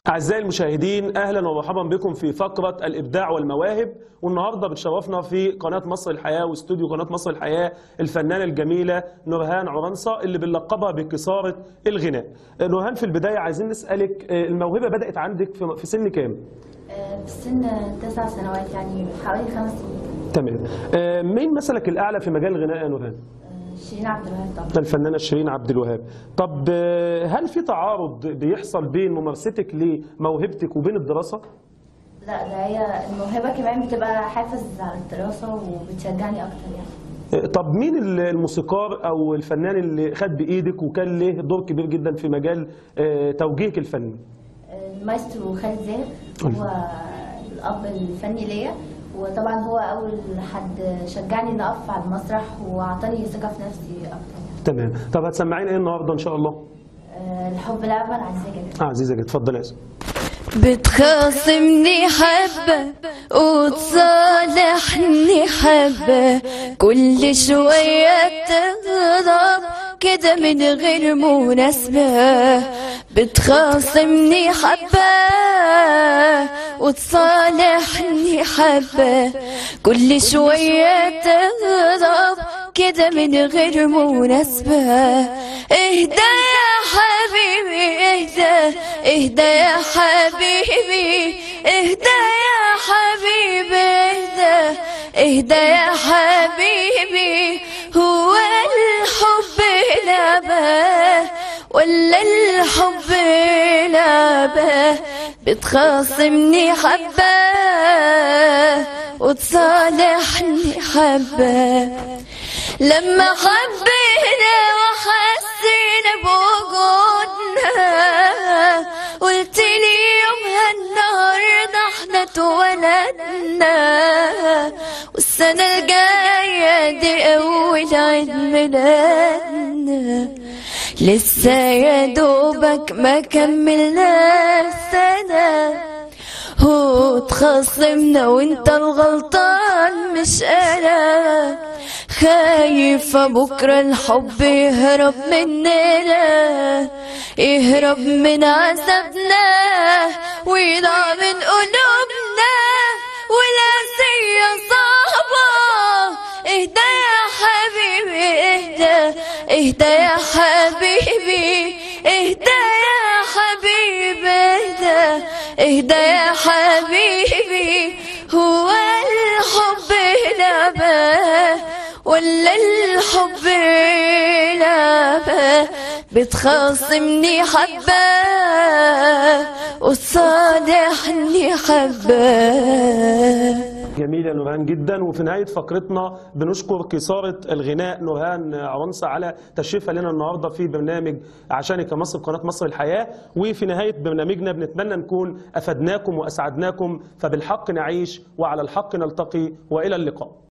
أعزائي المشاهدين، أهلا ومرحبا بكم في فقرة الإبداع والمواهب. والنهاردة بتشرفنا في قناة مصر الحياة واستوديو قناة مصر الحياة الفنانة الجميلة نورهان عرنصة اللي بنلقبها بكسارة الغناء. نورهان، في البداية عايزين نسألك، الموهبة بدأت عندك في سن كام؟ في سن 9 سنوات، يعني حوالي 5 سنين. تمام. مين مثلك الأعلى في مجال الغناء يا نورهان؟ شيرين عبد الوهاب طبعا. الفنانة شيرين عبد الوهاب. طب هل في تعارض بيحصل بين ممارستك لموهبتك وبين الدراسة؟ لا، ده هي الموهبة كمان بتبقى حافز على الدراسة وبتشجعني أكتر يعني. طب مين الموسيقار أو الفنان اللي خد بإيدك وكان له دور كبير جدا في مجال توجيهك الفني؟ المايسترو خالد زاهر هو الأب الفني ليا، وطبعا هو أول حد شجعني إني أقف على المسرح وأعطاني ثقة في نفسي أكتر يعني. تمام. طب هتسمعينا إيه النهارده إن شاء الله؟ الحب لعبة العزيزة جدا. عزيزة جدا، اتفضلي يا اسم. بتخاصمني حبة وتصالحني حبة، كل شوية تغضب كده من غير مناسبة. بتخاصمني حبة وتصالحني حبة، كل شوية تغضب كده من غير مناسبة. اهدى يا حبيبي اهدى، اهدى يا حبيبي، اهدى يا حبيبي اهدى، اهدى يا حبيبي. هو الحب لعبة ولا الحب لعبة؟ بتخاصمني حبة وتصالحني حبة. لما حبينا وحسينا بوجودنا قلتلي يومها النهارده احنا اتولدنا، والسنة الجاية دي أول عيد ميلادنا. لسه يا دوبك ما كملنا السنة هو اتخاصمنا وانت الغلطان مش انا. خايفة بكرة الحب يهرب مننا، يهرب من عذابنا ويضاع من قلوبنا، والقاسية صعبة. اهدى يا حبيبي اهدى، اهدى يا حبيبي، اهدى يا حبيبي اهدى، اهدى يا حبيبي. هو الحب لعبة ولا الحب لعبة؟ بتخاصمني حبة وتصالحني حبة. جميل يا نورهان جدا. وفي نهاية فقرتنا بنشكر كسارة الغناء نورهان عرنصة على تشريفها لنا النهارده في برنامج عشانك يا مصر قناة مصر الحياة. وفي نهاية برنامجنا بنتمنى نكون أفدناكم وأسعدناكم، فبالحق نعيش وعلى الحق نلتقي، وإلى اللقاء.